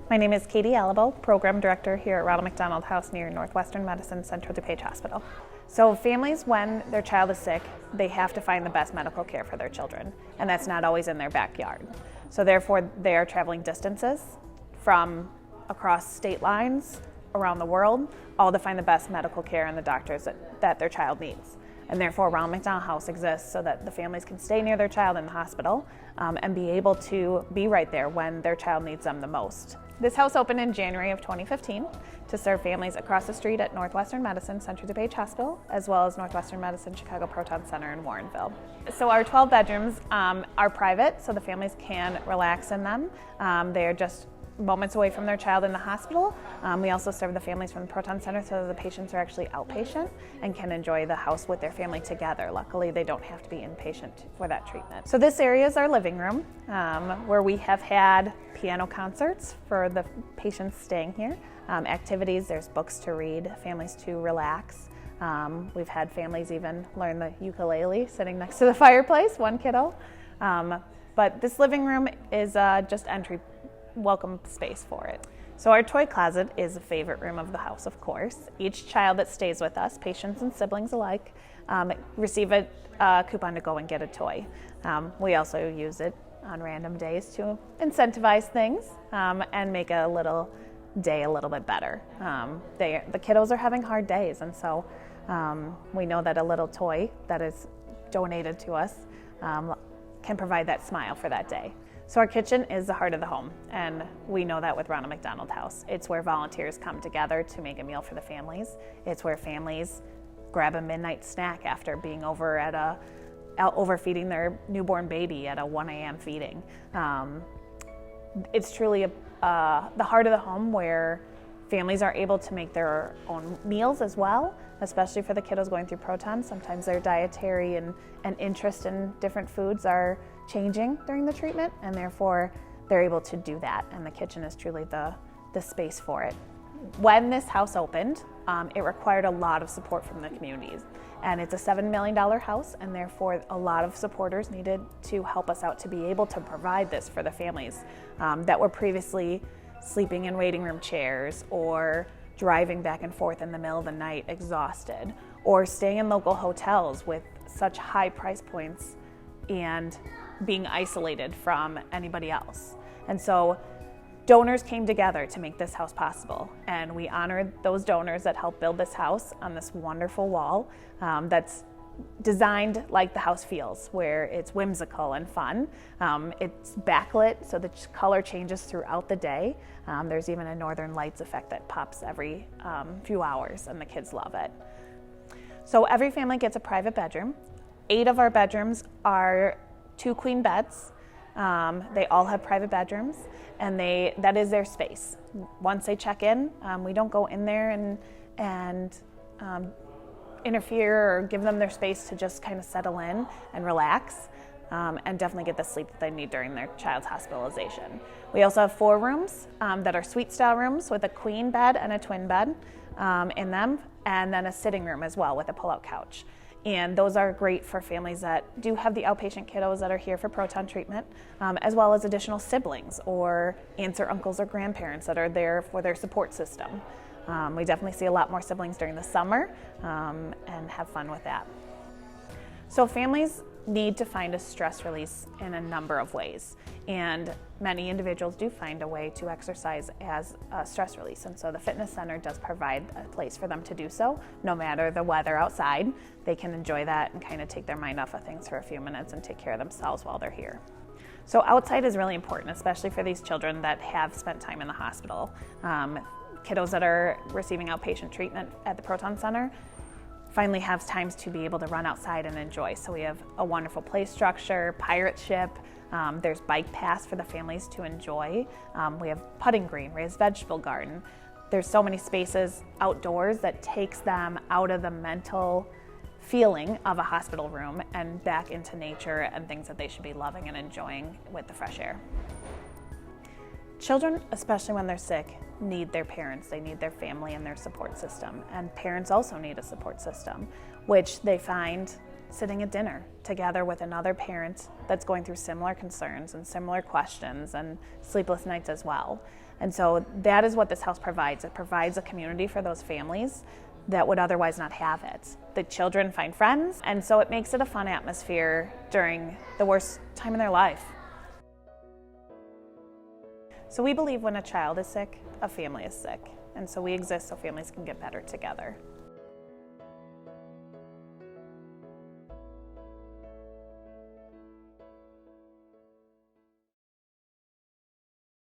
My name is Katie Alabo, Program Director here at Ronald McDonald House near Northwestern Medicine Central DuPage Hospital. So families, when their child is sick, they have to find the best medical care for their children, and that's not always in their backyard. So therefore, they are traveling distances from across state lines, around the world, all to find the best medical care and the doctors that their child needs. And therefore, Ronald McDonald House exists so that the families can stay near their child in the hospital and be able to be right there when their child needs them the most. This house opened in January of 2015 to serve families across the street at Northwestern Medicine Central DuPage Hospital, as well as Northwestern Medicine Chicago Proton Center in Warrenville. So our 12 bedrooms are private, so the families can relax in them. They are just moments away from their child in the hospital. We also serve the families from the Proton Center so the patients are actually outpatient and can enjoy the house with their family together. Luckily, they don't have to be inpatient for that treatment. So this area is our living room where we have had piano concerts for the patients staying here. Activities, there's books to read, families to relax. We've had families even learn the ukulele sitting next to the fireplace, one kiddo. But this living room is just entry welcome space for it. So our toy closet is a favorite room of the house, of course. Each child that stays with us, patients and siblings alike, receive a coupon to go and get a toy. We also use it on random days to incentivize things and make a little day a little bit better. The kiddos are having hard days, and so we know that a little toy that is donated to us can provide that smile for that day. So our kitchen is the heart of the home, and we know that with Ronald McDonald House. It's where volunteers come together to make a meal for the families. It's where families grab a midnight snack after being over at overfeeding their newborn baby at a 1 a.m. feeding. It's truly the heart of the home where families are able to make their own meals as well, especially for the kiddos going through Proton. Sometimes their dietary and interest in different foods are changing during the treatment, and therefore they're able to do that, and the kitchen is truly the space for it. When this house opened, it required a lot of support from the communities, and it's a $7 million house, and therefore a lot of supporters needed to help us out to be able to provide this for the families that were previously sleeping in waiting room chairs or driving back and forth in the middle of the night exhausted, or staying in local hotels with such high price points and being isolated from anybody else. And so donors came together to make this house possible, and we honored those donors that helped build this house on this wonderful wall that's designed like the house feels, where it's whimsical and fun. It's backlit, so the color changes throughout the day. There's even a northern lights effect that pops every few hours, and the kids love it. So every family gets a private bedroom. 8 of our bedrooms are 2 queen beds. They all have private bedrooms, and that is their space. Once they check in, we don't go in there and interfere or give them their space to just kind of settle in and relax and definitely get the sleep that they need during their child's hospitalization. We also have 4 rooms that are suite style rooms with a queen bed and a twin bed in them, and then a sitting room as well with a pull-out couch. And those are great for families that do have the outpatient kiddos that are here for proton treatment, as well as additional siblings or aunts or uncles or grandparents that are there for their support system. We definitely see a lot more siblings during the summer and have fun with that. So families need to find a stress release in a number of ways, and many individuals do find a way to exercise as a stress release, and so the fitness center does provide a place for them to do so. No matter the weather outside, they can enjoy that and kind of take their mind off of things for a few minutes and take care of themselves while they're here. So outside is really important, especially for these children that have spent time in the hospital. Kiddos that are receiving outpatient treatment at the Proton Center finally have times to be able to run outside and enjoy. So we have a wonderful play structure, pirate ship, there's bike paths for the families to enjoy. We have putting green, raised vegetable garden. There's so many spaces outdoors that takes them out of the mental feeling of a hospital room and back into nature and things that they should be loving and enjoying with the fresh air. Children, especially when they're sick, need their parents, they need their family and their support system. And parents also need a support system, which they find sitting at dinner together with another parent that's going through similar concerns and similar questions and sleepless nights as well. And so that is what this house provides. It provides a community for those families that would otherwise not have it. The children find friends, and so it makes it a fun atmosphere during the worst time in their life. So we believe when a child is sick, a family is sick. And so we exist so families can get better together.